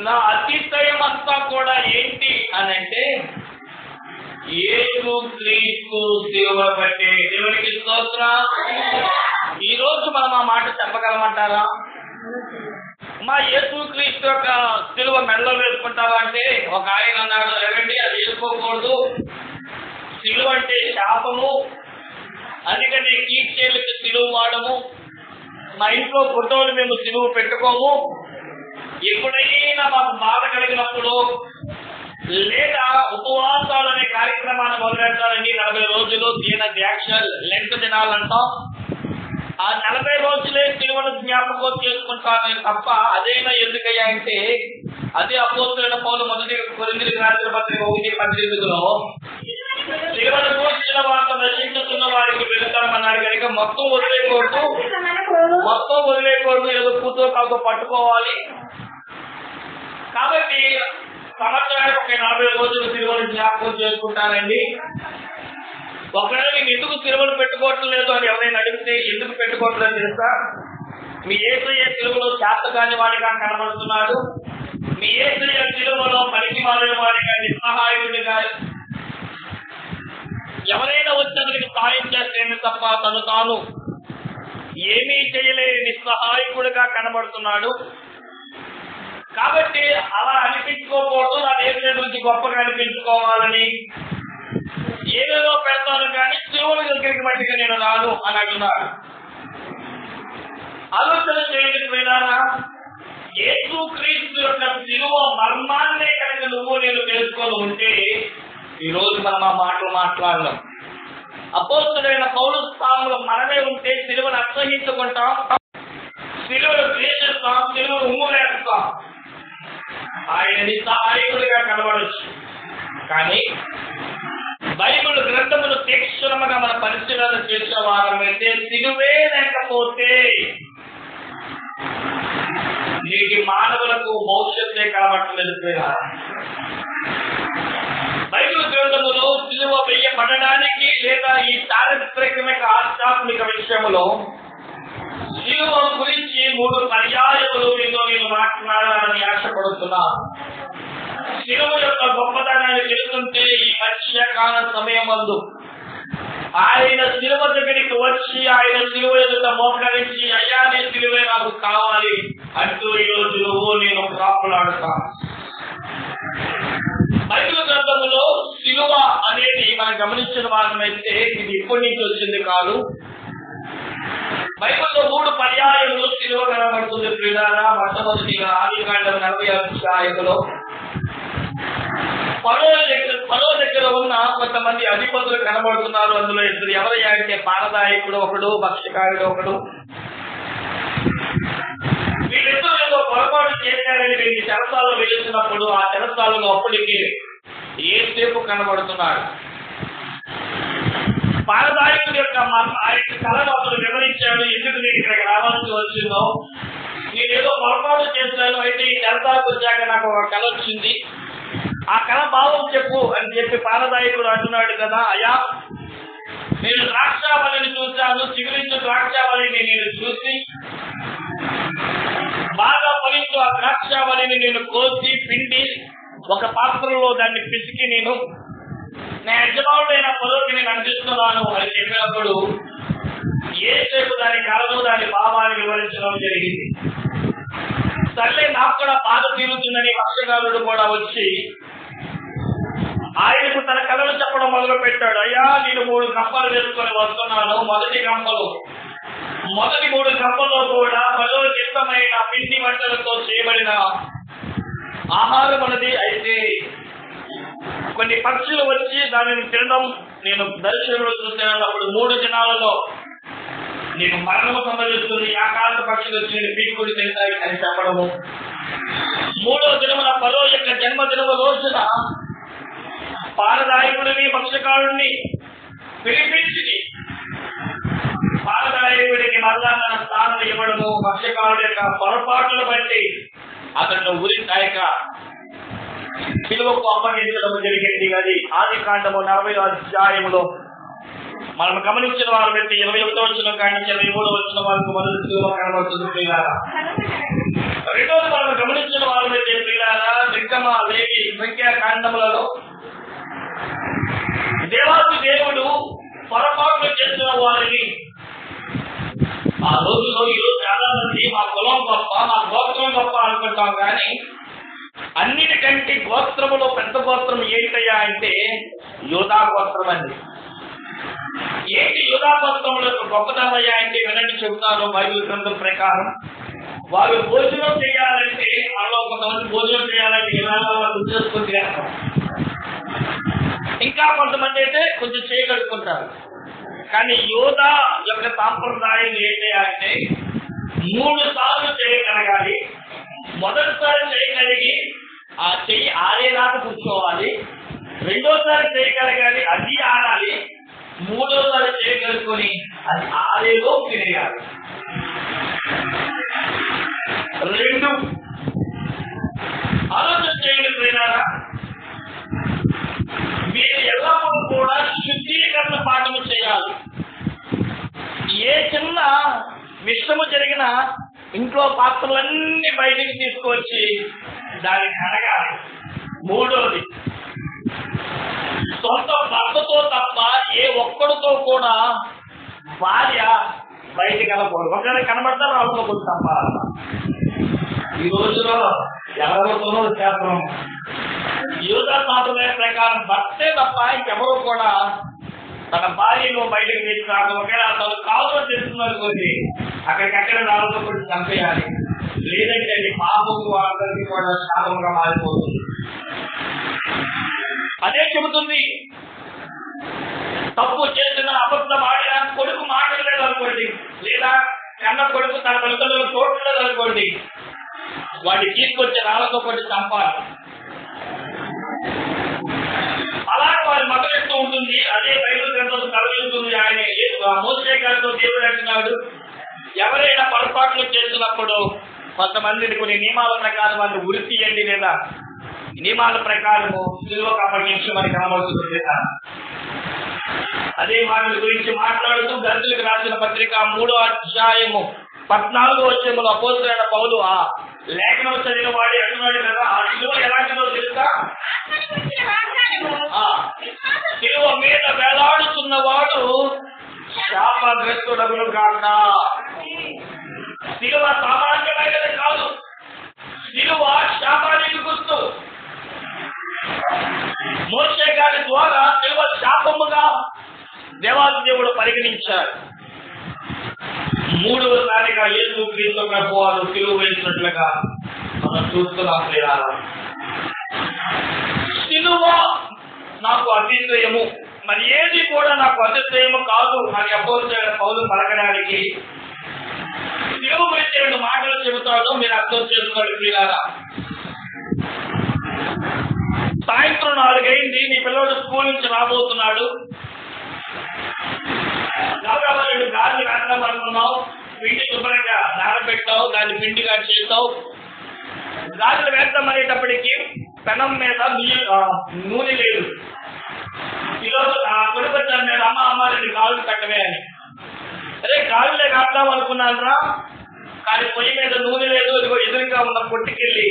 నా అతిశయం అంతా కూడా ఏంటి అని అంటే యేసు క్రీస్తు శిలువ బట్టే. దేవునికి స్తోత్రం. ఈ రోజు మనం ఆ మాట చెప్పగలమంటారా? మా యేసు క్రీస్తు యొక్క శిలువ మెడలో వేసుకుంటావా అంటే ఒక ఆయన అన్నాడు, ఎవండి అది వేసుకోకూడదు, శిలువ అంటే శాపము, అందుకని కీర్చేలకు శిలువ వాడము, మా ఇంట్లో ఫోటోలు మేము శిలువ పెట్టుకోము, ఎప్పుడైనా మాకు బాధ కలిగినప్పుడు లేదా ఉపవాసాలు అనే కార్యక్రమాన్ని మొదలెట్టాలని 40 రోజులు దీన దీక్ష లెంట్ దినాలంటాం. ఆ 40 రోజులే శిలువను జ్ఞాపకం చేసుకుంటాను తప్ప అదైనా ఎందుకయ్యా అంటే అదే అపోస్తలుడైన పౌలు మొదటి కొరింథీయులకు రాసిన పత్రిక 1:18లో శిలువను కూర్చిన వార్త నశించుతున్న వారికి వెళ్తామన్నాడు కనుక మొత్తం వదిలేకూడదు, ఏదో కూతురు కాదు పట్టుకోవాలి. కాబట్టి సంవత్సరానికి ఒక 40 రోజులు శిలువను జ్ఞాపకం చేసుకుంటానండి. ఒకవేళ నేను ఎందుకు శిలువలు పెట్టుకోవటం లేదు అని ఎవరైనా అడిగితే ఎందుకు పెట్టుకోవట్లేదు తెలుసా? మీ యేసయ్య శిలువలో చేతగాని వాడిగా కనబడుతున్నాడు, మీ యేసయ్య శిలువలో పనికి మారిన వాడిగా నిస్సహాయుడిగా ఎవరైనా వచ్చి అతనికి సాయం చేస్తేనే తప్ప తను తాను ఏమీ చేయలేని నిస్సహాయకుడిగా కనబడుతున్నాడు. కాబట్టి అలా అనిపించుకోకూడదు, నా దేవుని గురించి గొప్పగా అనిపించుకోవాలని ఏదేదో పెడతాను కానీ శిలువ దగ్గరికి మట్టిగా నేను రాను అని అంటున్నాడు. ఆలోచన చేయకపోయినారా? యేసు క్రీస్తు యొక్క శిలువ మర్మాన్నే కనుక నువ్వు నేను తెలుసుకొని ఉంటే ఈరోజు మనం ఆ మాటలు మాట్లాడలేం. అపోస్తలుడైన పౌలు స్థానంలో మనమే ఉంటే శిలువను అసహించుకుంటాం, శిలువను ద్వేషిస్తాం, శిలువను ఉమ్ములేస్తాం. ఆయన నిస్సహాయకుడిగా కనబడచ్చు. కానీ బైబిల్ గ్రంథమును తీక్షణముగా మన పరిశీలన చేసిన వారమైతే శిలువే లేకపోతే నీటి మానవులకు భవిష్యత్తే కనబట్టలేదు. బైబిల్ గ్రంథములో శిలువ వేయబడడానికి లేదా ఈ చారిత్రక ఆధ్యాత్మిక విషయములో శిలువ గురించి 3 పర్యాయములు మీతో నేను మాట్లాడాలని ఆశపడుతున్నాను. శిలువ యొక్క గొప్పతనాన్ని తెలుసుకుంటే ఈ మధ్యకాల సమయమందు ఆయన శిలువ దగ్గరికి వచ్చి ఆయన శిలువ ఎదుట మోకరించి అయ్యా నీ శిలువే నాకు కావాలి అంటూ ఈరోజు నువ్వు నేను ప్రాపులాడుతాను. బైబిల్ గ్రంథములో శిలువ అనేది మనం గమనించిన వారమైతే ఇది ఇప్పటి నుంచి వచ్చింది కాదు. బైబిల్లో 3 పర్యాయములు శిలువ కనబడుతుంది. ప్రియులారా, మొట్టమొదటిగా ఆదికాండం 40వ అధ్యాయంలో ఫరో దగ్గర ఉన్న కొంతమంది అధిపతులు కనబడుతున్నారు. అందులో ఇద్దరు ఎవరయ్యా అంటే పానదాయకుడు ఒకడు, భక్ష్యకారుడు ఒకడు. వీళ్ళిద్దరు ఏదో పొరపాటు చేశారని వీళ్ళని చెరసాలలో వెళ్తున్నప్పుడు ఆ చెరసాలలో అప్పటికి యేసేపు కనబడుతున్నాడు. పానదాయకుడి యొక్క ఆయన కళను అతను వివరించాడు. ఎందుకు నేను ఇక్కడికి రావాల్సి వచ్చిందో, నేనేదో పొరపాటు చేశాను, అయితే ఈ చెరసాలకు వచ్చాక నాకు ఒక కళ వచ్చింది, ఆ కళ భావం చెప్పు అని చెప్పి పానదాయకుడు అంటున్నాడు కదా. అయ్యా నేను ద్రాక్షావళిని చూశాను, చిగురించు ద్రాక్షావళిని నేను చూసి బాగా ఫలించు ఆ ద్రాక్షావళిని నేను కోసి పిండి ఒక పాత్రలో దాన్ని పిసికి నేను నా యజమానుడైన ఫరోకి నేను అందిస్తున్నాను అని చెప్పినప్పుడు యేసేపు దాని కళను దాని భావాన్ని వివరించడం జరిగింది. సర్లే నాకు కూడా బాధ తీరుతుందని భక్ష్యకారుడు కూడా వచ్చి ఆయనకు తన కళను చెప్పడం మొదలు పెట్టాడు. అయ్యా నేను 3 గంపలు వేసుకొని వస్తున్నాను. మొదటి 3 గంపల్లో కూడా ఫరోకి ఇష్టమైన పిండి వంటలతో చేయబడిన ఆహారం అన్నది. అయితే కొన్ని పక్షులు వచ్చి దానిని తినడం నేను దర్శనంలో చూసినప్పుడు 3 దినాలలో నీకు మరణము సంభవిస్తుంది, ఆకాశ పక్షులు వచ్చి నేను పీకుడి తింటాయి అని చెప్పడము. 3వ దినమున ఫరో యొక్క జన్మదినము రోజున పానదాయకుడిని భక్ష్యకారుడిని పిలిపించి పానదాయకుడికి మరలా తన స్థానం ఇవ్వడము, భక్ష్యకారుడి యొక్క పొరపాట్లను బట్టి అతను ఉరి కాయక శిలువకు అప్పగించడం జరిగింది. అది ఆదికాండము 40వ అధ్యాయంలో మనం గమనించిన వారు పెట్టి 21వ వచనం కానీ 23వ వచనం వరకు మొదటి శిలువ కనబడుతుంది. రెండోది మనం గమనించిన వారు పెట్టి నిర్గమ, లేవి, సంఖ్యాకాండములలో దేవాది దేవుడు పొరపాట్లు చేసిన వారిని ఆ రోజులో ఈరోజు చాలా మంది మా కులం గొప్ప, మా గోత్రం గొప్ప అనుకుంటాం, కానీ అన్నిటికంటే గోత్రములో పెద్ద గోత్రం ఏంటయ్యా అంటే యూదా గోత్రం అండి. ఏంటి యూదా గోత్రంలో గొప్పతనం అయ్యా అంటే వినండి, చెబుతాను. బైబిల్ గ్రంథం ప్రకారం వారు భోజనం చేయాలంటే, మనలో కొంతమంది భోజనం చేయాలంటే వాళ్ళు చేసుకుని తినేస్తాం. ఇంకా కొంతమంది అయితే కొంచెం చేయగలుగుతుంటారు. కానీ యూదా యొక్క సాంప్రదాయం ఏంటి అంటే 3 సార్లు చేయగలగాలి. మొదటిసారి చేయగలిగి ఆ చెయ్యి ఆరేదాకా కూర్చోవాలి. రెండోసారి చేయగలగాలి, అది ఆడాలి. మూడోసారి చేయగలుగుకొని అది ఆరేలో తినేయాలి. 2 ఆలోచన చేయగలిగినారా? మీరు ఎల్లప్పుడూ కూడా శుద్ధీకరణ పాఠము చేయాలి. ఏ చిన్న విషయము జరిగినా ఇంట్లో పాత్రలన్నీ బయటికి తీసుకొచ్చి దాన్ని కడగాలి. 3వది, సొంత భర్తతో తప్ప ఏ ఒక్కడితో కూడా భార్య బయటికి వెళ్ళకూడదు. ఒకవేళ కనబడతారు వాళ్ళతో కొంచెం తప్ప. ఈ రోజులో ఎవరితోనూ చేస్తాం. యూదా సాంప్రదాయ ప్రకారం భర్తే తప్ప ఇంకెవరూ కూడా తన భార్యను బయటకు తీసుకురాదు. ఒకవేళ తను కాలువ చేస్తున్నది అక్కడికక్కడ రాళ్ళతో కొంచెం చంపేయాలి. లేదంటే అది పాపము అందరికీ కూడా శాపముగా మారిపోతుంది. అదే చెబుతుంది. తప్పు చేసిన, అబద్ధం ఆడిన కొడుకు మాట్లాడలేదు అనుకోండి, లేదా కన్న కొడుకు తన తల్లిదండ్రులు చూడలేదు అనుకోండి, వాడిని తీసుకొచ్చి రాళ్ళతో కొంచెం చంపాలి. అలాగే వారి మద్దతు ఉంటుంది. అదే బైబిల్ గ్రంథం కలుగుతుంది. ఆయన మోసే గారితో దేవుడు అంటున్నాడు, ఎవరైనా పొరపాట్లు చేసినప్పుడు కొంతమందిని కొన్ని నియమాల ప్రకారం వాళ్ళు ఉరి తీయండి, లేదా నియమాల ప్రకారము సిలువకు అప్పగించమని కనబడుతుంది. లేదా అదే వాటి గురించి మాట్లాడుతూ గంతులకు రాసిన పత్రిక 3వ అధ్యాయము 14వ వచనములో అపోస్తలుడైన పౌలు ఆ లేఖనం చదివిన వాడు అంటున్నాడు కదా, ఆ సిలువ ఎలాంటిదో తెలుసా? సిలువ మీద వేలాడుతున్నవాడు శాపగ్రస్తుడగును కాక. సిలువ సామాన్యమైనది కాదు. సిలువ శాపానికి గుర్తు. మోషే గారి ద్వారా సిలువ శాపముగా దేవాది దేవుడు పరిగణించాడు. 3వసారిగా యేసు క్రీస్తు ప్రభువారు సిలువ వేసినట్లుగా మనం చూస్తున్నాం. సిలువ నాకు అతిశయము, మరి ఏది కూడా నాకు అతిశయము కాదు అని అపోస్తలుడైన పౌలు పలకడానికి సిలువ గురించి 2 మాటలు చెబుతాడు. మీరు అర్థం చేసుకోండి ప్రియులారా. సాయంత్రం 4 అయింది. నీ పిల్లడు స్కూల్ నుంచి రాబోతున్నాడు. దాదాపు 2 గాజులు వేద్దాం అనుకున్నావు. పిండి శుభ్రంగా నానబెట్టావు, దాన్ని పిండిగా చేస్తావు. గాజులు వేద్దాం అనేటప్పటికీ పెనం మీద నూనె లేదు. ఈరోజు నా కొడుకు మీద అమ్మ 2 గాజులు కట్టవే అని. అదే గాజులే కాద్దాం అనుకున్నాను, కానీ పొయ్యి మీద నూనె లేదు. ఇదిగో ఎదురుగా ఉన్న కొట్టుకెళ్ళి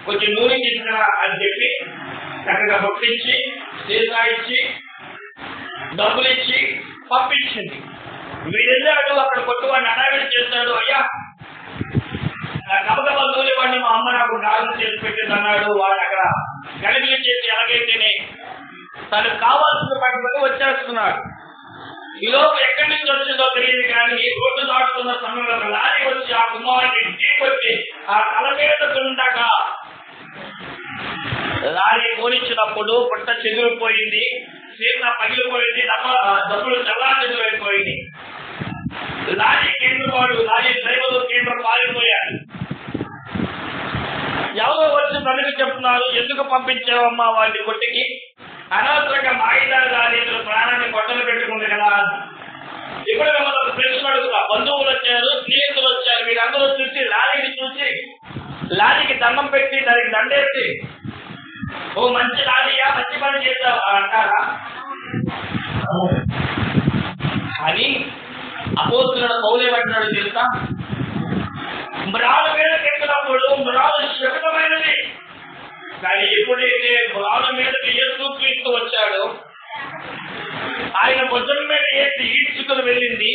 కొంచెం నూనె తీసుకురా అని చెప్పి చక్కగా పొట్టించి సీసా ఇచ్చి డబ్బులు ఇచ్చి పంపించింది. వీడెళ్ళాడు, అక్కడ కొట్టువాడిని అడావిడి చేస్తాడు. అయ్యా గబగబా నూనె వాడిని మా అమ్మ నాకు గాజులు చేసి పెట్టింది అన్నాడు. వాడు అక్కడ గడిపిలి చేసి ఎలాగైతేనే తనకు కావాల్సిన పట్టుకొని వచ్చేస్తున్నాడు. ఈలోపు ఎక్కడి నుంచి వచ్చిందో తెలియదు, కానీ రోడ్డు దాటుతున్న సమయంలో లారీ వచ్చి ఆ కుమారుడిని ఢీకొచ్చి ఆ తల మీద ఉండగా లారీ పోనిచ్చినప్పుడు పుట్ట చెదిరిపోయింది, సీత పగిలిపోయింది, డబ్బులు చల్లాచెదురైపోయింది. లారీ కేంద్రవాడు, లారీ డ్రైవర్ కేంద్రం పారిపోయాడు. ఎవరో వచ్చి తనకి చెప్తున్నారు, ఎందుకు పంపించావమ్మా వాళ్ళని కొట్టికి? అనవసరంగా మాయిదారు లారీ ప్రాణాన్ని కొట్టలు పెట్టుకుంది కదా. ఇప్పుడు మిమ్మల్ని ప్రశ్న అడుగుతా. బంధువులు వచ్చారు, స్నేహితులు వచ్చారు, మీరందరూ చూసి లారీని చూసి లారీకి దండం పెట్టి దానికి దండేసి ఓ మంచి లారీయా, మంచి పని చేద్దాం అంటారా? అని అపోస్తలుడైన పౌలు ఏమంటున్నాడు తెలుసా? మ్రాలు మీద ఎక్కినప్పుడు మ్రాలు శబ్దమైనది, కానీ ఎప్పుడైతే ప్రాణ మీదకి యేసుక్రీస్తు వచ్చాడో ఆయన భుజం మీద ఎత్తి ఈడ్చుకుని వెళ్ళింది,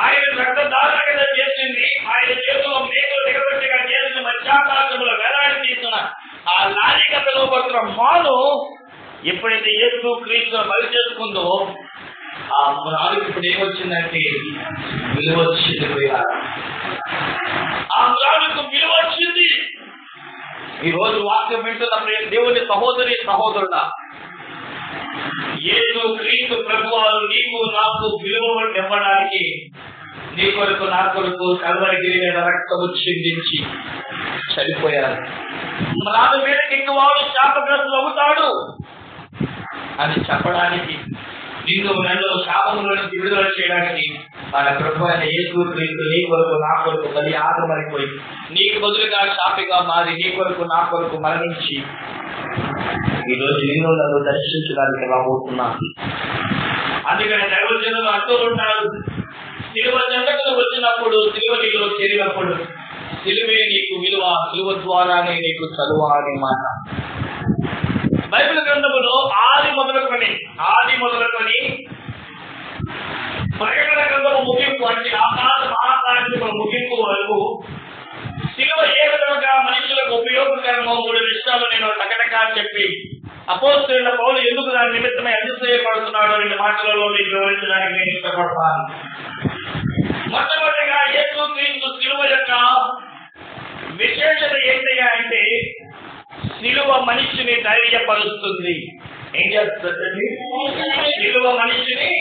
ఆయన రక్తదారగా చేసింది, ఆయన చేతిలో మేకలు దిగబెట్టిగా చేసిన మధ్యాకాశంలో వేలాడి తీసిన ఆ లారిక పిలువబడుతున్న మాను ఎప్పుడైతే యేసుక్రీస్తు బలి చేసుకుందో ఆ మ్రానికి ఇప్పుడు ఏమొచ్చిందంటే విలువ వచ్చింది. ఆ మ్రానికి విలువ వచ్చింది. ఈ రోజు వాక్యం వింటున్న దేవుని సహోదరి సహోదరుడా, యేసుక్రీస్తు ప్రభువారు నీకు నాకు విలువ ఇవ్వడానికి నీ కొరకు నా కొరకు కల్వరిగిరి మీద రక్తము చిందించి చనిపోయారు. మ్రాను మీదకి ఇంకవాడు శాపగ్రస్తులు అవుతాడు అని చెప్పడానికి, నిన్ను నన్ను శాపముల నుంచి విడుదల చేయడానికి మన ప్రభు అయిన యేసుక్రీస్తు నీ కొరకు నా కొరకు బలి ఆగమనిపోయి నీకు బదులుగా శాపిగా మారి నీ కొరకు నా కొరకు మరణించి ఈరోజు నేను నన్ను దర్శించడానికి రాబోతున్నాను. అందుకని దైవజనులు అంటూ ఉంటారు, సిలువ చెంతకు వచ్చినప్పుడు, సిలువలో చేరినప్పుడు సిలువే నీకు విలువ, సిలువ ద్వారానే నీకు చదువు అనే మాట బైబిల్ గ్రంథములో ఆది మొదలుకొని ప్రకటన గ్రంథము ముగింపు అంటే ఆకాశ మహాకాశముల ముగింపు వరకు సిలువ ఏ విధంగా మనుషులకు ఉపయోగకరమో 3 విషయాలు నేను టకటకా చెప్పి అపోస్తలుడైన పౌలు ఎందుకు దాని నిమిత్తమై అతిశయపడుతున్నాడో 2 మాటలలో మీకు వివరించడానికి నేను ఇష్టపడతాను. మొట్టమొదటిగా యేసుక్రీస్తు సిలువ యొక్క విశేషత ఏంటయ్యా అంటే సిలువ మనిషిని ధైర్యపరుస్తుంది. ఏం చేస్తుంది? సిలువ మనిషిని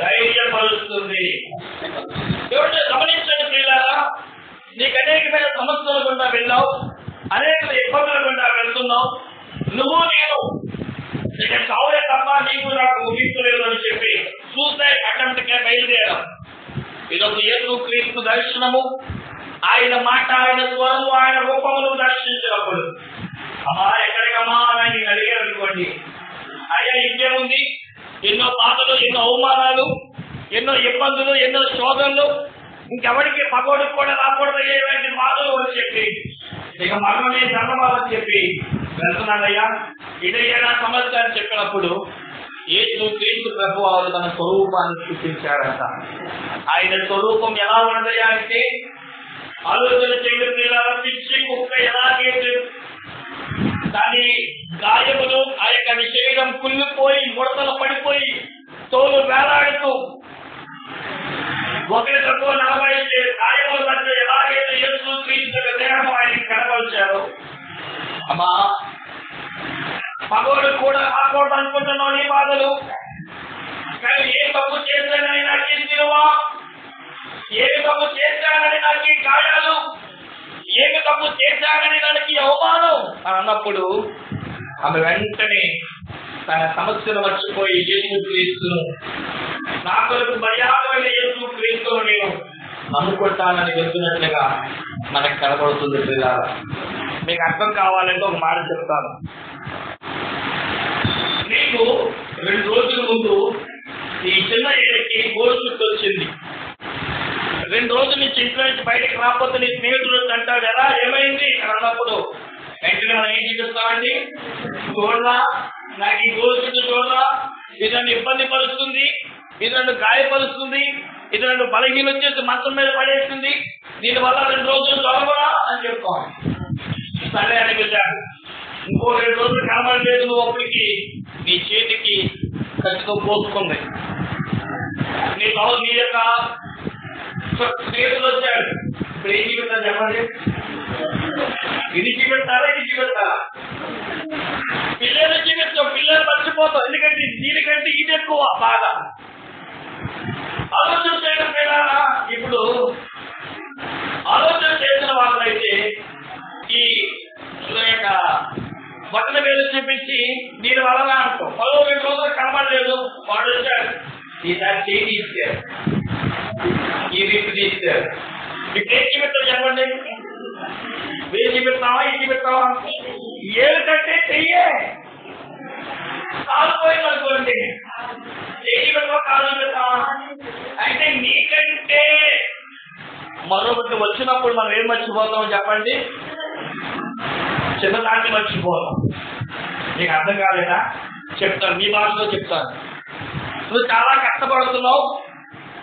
ధైర్యపరుస్తుంది. ఎవరు గమనించండి ప్రియులారా, నీకు అనేకమైన సమస్యలు గుండా వెళ్ళావు, అనేక ఇబ్బందులు గుండా వెళ్తున్నావు, నువ్వు నేను ఇక చావులే తప్ప నీకు నాకు ముగింపు లేదు అని చెప్పి సూసైడ్ అటెంప్ట్కే బయలుదేరాం. ఇదొక యేసుక్రీస్తు దర్శనము, ఆయన మాట, ఆయన స్వరము, ఆయన రూపమును దర్శించినప్పుడు అమ్మా ఎక్కడికమ్మా అని అడిగారు అనుకోండి, అయ్యా ఇంకేముంది, ఎన్నో బాధలు, ఎన్నో అవమానాలు, ఎన్నో ఇబ్బందులు, ఎన్నో శోధనలు, ఇంకెవరికి పగోడికి కూడా రాకూడదు ఏమైనా బాధలు అని చెప్పి ఇక మరణమే ధర్మమని చెప్పి వెళ్తున్నాడయ్యా, ఇదయ్యా నా సమస్య అని చెప్పినప్పుడు యేసుక్రీస్తు ప్రభువారు తన స్వరూపాన్ని చూపించాడంట. ఆయన స్వరూపం ఎలా ఉన్నదయ్యా అంటే ఆలోచన చేయడం పిచ్చి కుక్క ఎలాగైతే దాని గాయములు ఆ యొక్క శరీరం కుళ్ళిపోయి ముడతలు పడిపోయి తోలు వేలాడుతూ ఒకరి తక్కువ 40 గాయముల మధ్య ఎలాగైతే యేసుక్రీస్తు దేహం ఆయనకి కనపరిచారో, అమ్మా పగోడు కూడా ఆకూడదు అనుకుంటున్నావు నీ బాధలు, కానీ ఏ తప్పు చేశానని నాకు ఈ సిలువ, ఏమి తప్పు చేశానని నాకు ఈ గాయాలు, ఏమి తప్పు చేశానని నాకు ఈ అవమానం అని అన్నప్పుడు ఆమె వెంటనే తన సమస్యను మర్చిపోయి యేసుక్రీస్తును, నా కొరకు మర్యాదమైన యేసుక్రీస్తును నేను నమ్ముకుంటానని వెళ్తున్నట్లుగా మనకు కనబడుతుంది. పిల్లలు మీకు అర్థం కావాలంటే ఒక మాట చెప్తాను. నీకు 2 రోజుల ముందు ఈ చిన్న ఏడికి గోరు చుట్టూ వచ్చింది. 2 రోజుల నుంచి ఇంట్లో నుంచి బయటకు రాకపోతే నీ స్నేహితుడు అంటాడు, ఎలా ఏమైంది అని అన్నప్పుడు వెంటనే మనం ఏం చూపిస్తామండి, చూడరా నాకు ఈ గోరు చుట్టూ చూడరా, ఇది నన్ను ఇబ్బంది పరుస్తుంది, ఇది నన్ను గాయపరుస్తుంది, ఇది నన్ను బలహీనం చేసి మంచం మీద పడేస్తుంది, దీనివల్ల 2 రోజులు చదవరా అని చెప్పుకోవాలి. సరే అనిపించాడు. ఇంకో 2 రోజులు కనబడలేదు, నువ్వు అప్పటికి నీ చేతికి ఖచ్చితంగా పోసుకుంది. నీ యొక్క స్నేహితులు వచ్చాడు. ఇప్పుడు ఏం చూపెడతారు చెప్పండి, ఇది చూపెడతారా ఇది చూపెడతారా? పిల్లలు చూపెడతాం, పిల్లలు మర్చిపోతాం, ఎందుకంటే దీనికంటే ఇది ఎక్కువ బాగా ఆలోచన చేయడం లేదా. ఇప్పుడు ఆలోచన చేసిన వాళ్ళైతే ఈ యొక్క బట్టల వేలు చూపించి దీని వలన అంటాం, 12 రోజులు కనబడలేదు, వాడు వచ్చాడు ఈసారి చేయి తీశారు, ఈ రీతి తీశారు. ఇప్పుడు ఏం చూపెడతారు చెప్పండి, వేలు చూపెడతావా ఇది చూపెడతావా? ఏడు కంటే చెయ్యే కాలు పోయింది అనుకోండి, చేయి పెడతావా కాలు పెడతావా? అయితే నీకంటే మరొకటి వచ్చినప్పుడు మనం ఏం మర్చిపోతాం చెప్పండి, చిన్నదాన్ని మర్చిపోను. నీకు అర్థం కాలేదా? చెప్తాను, మీ భాషలో చెప్తాను. నువ్వు చాలా కష్టపడుతున్నావు,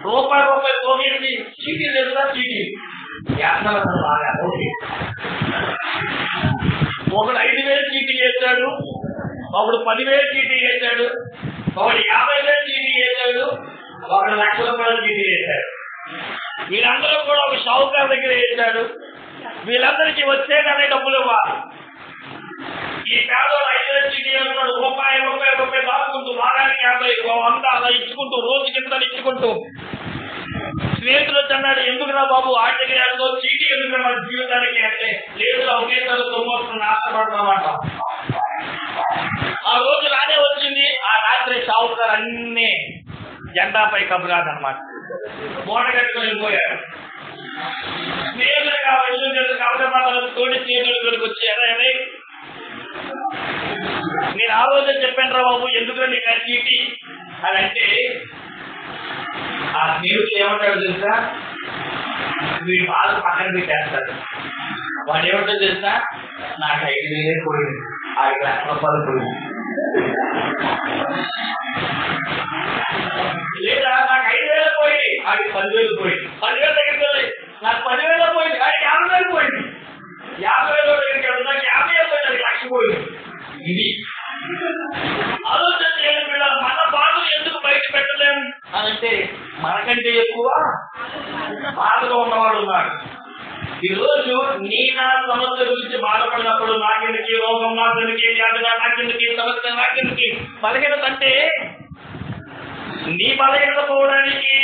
రూపాయి పోగేసి చీటీ లేదా చీటీ బాగా ఒకడు 5,000 చీటీ చేశాడు, ఒకడు 10,000 చీటీ చేశాడు, ఒకడు 50,000 చీటీ చేశాడు, ఒకడు ₹1,00,000 చీటీ చేశాడు. వీళ్ళందరూ కూడా ఒక షావుకారు దగ్గర వేశాడు. వీళ్ళందరికీ వచ్చేదనే డబ్బులు ఇవ్వాలి. ఈ పేదోడు 5,000 చీటీ వేస్తున్నాడు, రూపాయి దాచుకుంటూ వారానికి 50, 100 అలా ఇచ్చుకుంటూ రోజు కింద ఇచ్చుకుంటూ. స్నేహితులు అన్నాడు, ఎందుకురా బాబు ఆటకి అడుగు చీటీ ఎందుకు మన జీవితానికి అంటే, లేదు ఒకేసారి 9 ఆశపడతామాట. ఆ రోజు రానే వచ్చింది. ఆ రాత్రి షావుకారు అన్ని జెండాపై కబురాదనమాట మూట కట్టుకొని వెళ్ళిపోయాడు. స్నేహితుడికి ఆ విషయం తెలుసు కాబట్టి మాత్రం తోడి స్నేహితుడికి వచ్చారా, నేను ఆ రోజే చెప్పాను రా బాబు ఎందుకు నీకు చీటీ అని అంటే, ఆ స్నేహితుడు ఏమంటాడు తెలుసా, వీడి బాధ పక్కన పెట్టేస్తాడు. వాడు ఏమంటాడు తెలుసా, నాకు 5,000 పోయింది, ₹5,00,000 పోయింది. లేదా నాకు 5,000 పోయింది, ఆడికి 10,000 పోయింది. 10,000 దగ్గరికి వెళ్ళి నాకు 10,000 పోయింది, ఆడికి 50,000 పోయింది. 50,000 దగ్గరికి వెళ్తే నాకు 50,000 పోయింది, అది ₹1,00,000 పోయింది. ఇది ఆలోచన చేయాలి. పిల్లలు మన బాధలు ఎందుకు బయట పెట్టలేము అనంటే, మనకంటే ఎక్కువ బాధలో ఉన్నవాడు ఉన్నాడు. ఈ రోజు నీ నా సమస్య గురించి బాధపడినప్పుడు నాకెందుకు రోగం, నాకెందుకు వ్యాధి, నాకెందుకు సమస్య, నాకెందుకు బలహీనత అంటే, నీ బలహీనత పోవడానికి,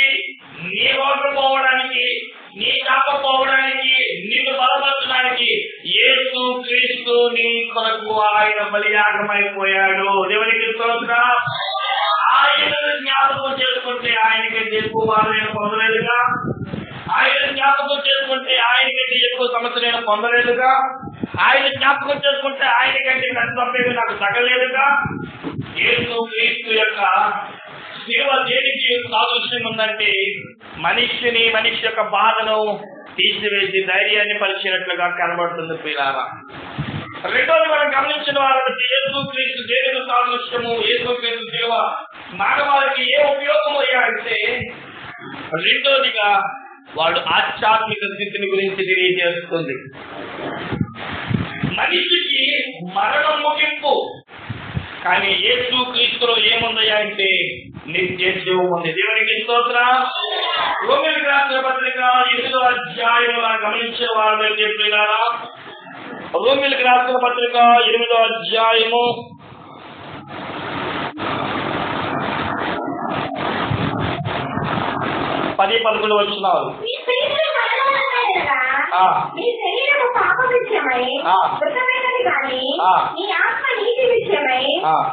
నీ రోగం పోవడానికి, నీ శాప పోవడానికి, నిన్ను బలపరచడానికి యేసు క్రీస్తు నీ కొరకు ఆయన బలియాగమైపోయాడు. దేవునికి స్తోత్రం. ఆయనను జ్ఞాపకం చేసుకుంటే ఆయనకంటే ఎక్కువ బాధ నేను పొందలేదుగా, ఆయన జ్ఞాపకం చేసుకుంటే ఆయనకంటే ఎక్కువ సమస్య నేను పొందలేదుగా, ఆయన జ్ఞాపకం చేసుకుంటే ఆయనకంటే పెద్ద తప్పేది నాకు తగ్గలేదుగా. యేసు క్రీస్తు యొక్క సేవ దేనికి సాదృశ్యం ఉందంటే, మనిషి యొక్క బాధను తీసివేసి ధైర్యాన్ని పరిచినట్లుగా కనబడుతుంది ప్రియులారా. రెండోది మనం గమనించిన వాళ్ళకి యేసు క్రీస్తు దేనికి సాదృశ్యము, యేసు క్రీస్తు సేవ మానవాళికి ఏ ఉపయోగం అయ్యాడంటే, రెండోదిగా వాడు ఆధ్యాత్మిక స్థితిని గురించి తెలియజేస్తుంది. మనిషికి మరణం ముగింపు, కానీ యేసు క్రీస్తులో ఏముందయ్యా అంటే నిత్య జీవం ఉంది. దేవునికి స్తోత్రం. రోమీయులకు రాసిన పత్రిక 8వ అధ్యాయం గమనించిన వారు చెప్పినారా, రోమీయులకు రాసిన పత్రిక 8వ అధ్యాయము 10-11 వచనాలు. మీ శరీరము పాప విషయమై మృతమైనది కానీ నీ ఆత్మ నీతి విషయమై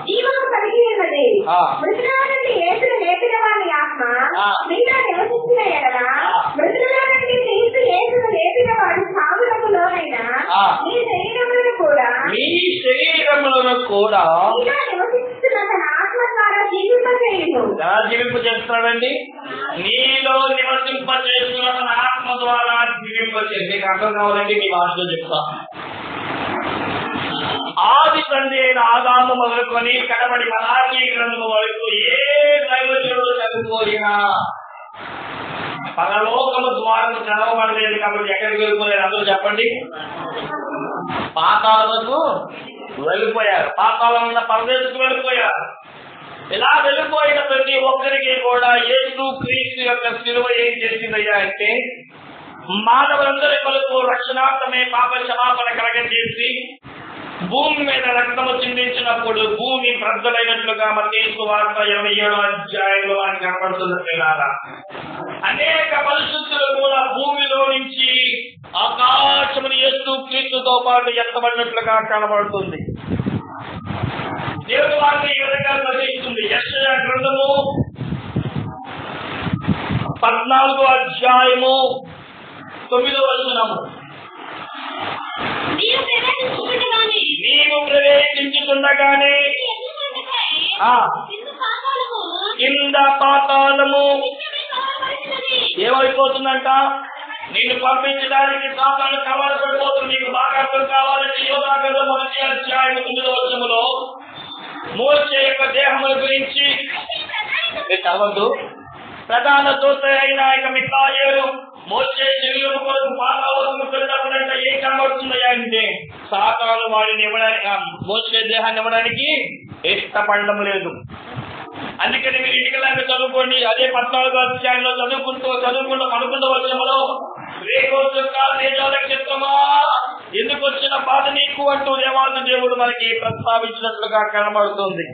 జీవము కలిగి ఉన్నది. మృతుల నుండి యేసును లేపిన వారి ఆత్మ మీలో నివసించిన ఎడల, మృతుల నుండి క్రీస్తు యేసును లేపిన వాడు సావులకు లోనైనా మీ శరీరములను కూడా మీలో నివసిస్తున్న తన ఆత్మ ద్వారా జీవింపచేయును. ఎలా జీవింపచేస్తున్నాడండి? నీలో నివసింపచేస్తున్న తన ఆత్మ ద్వారా జీవింపచేసి. మీకు అర్థం కావాలంటే మీ భాషలో చెప్తా. ఆది తండ్రి అయిన ఆదాము మొదలుకొని కడబడి మలాఖీ గ్రంథం వరకు ఏ దైవజనుడు చనిపోయినా పరలోకము ద్వారం చదవబడలేదు కాబట్టి ఎక్కడికి వెళ్ళిపోయారు? అందరూ చెప్పండి. పాతాళముకు వెళ్ళిపోయారు. పాతాళం ఉన్న పరదేశకు వెళ్ళిపోయారు. ఇలా వెళ్ళిపోయిన ప్రతి ఒక్కరికి కూడా యేసు క్రీస్తు యొక్క సిలువ ఏం చేసిందయ్యా అంటే, మానవులందరి కొరకు రక్షణార్థమే పాప క్షమాపణ కలగజేసి భూమి మీద రక్తము చిందించినప్పుడు భూమి ప్రజలైనట్లుగా మత్తయి సువార్త 27వ అధ్యాయంలో మనకి కనబడుతుంది. అనేక పరిశుద్ధులు కూడా భూమిలో నుంచి ఆకాశముని యేసు క్రీస్తుతో పాటు ఎత్తబడినట్లుగా కనబడుతుంది. దేవుని వారిని ఈ విధంగా నిర్ణయిస్తుంది. యెషయా గ్రంథము 14వ అధ్యాయము 9వ వచనము. నీవు ప్రవేశించుతుండగానే కింద పాతాళము ఏమైపోతుందంట? నిన్ను పంపించడానికి సాతాను కవర్ పడిపోతుంది. నీకు బాగా అర్థం కావాలంటే యోధా గ్రంథం 1:9 మోషే యొక్క దేహముల గురించి చదవద్దు. ప్రధాన దూత అయిన మిఖాయేలు మోషే శరీరం కొరకు పాతాళముకు వెళ్ళినప్పుడంటే ఏం కనబడుతుందయ్యా అంటే సాతాను వాడిని ఇవ్వడానికి, మోషే దేహాన్ని ఇవ్వడానికి ఇష్టపడడం లేదు. అందుకని మీరు ఇంటికి చదువుకోండి. అదే 14వ అధ్యాయంలో చదువుకుంటూ అనుకున్న వర్షంలో నక్షత్రమా ఎందుకు వచ్చిన బాధ నీకు అంటూ దేవాలయ దేవుడు మనకి ప్రస్తావించినట్లుగా కనబడుతుంది.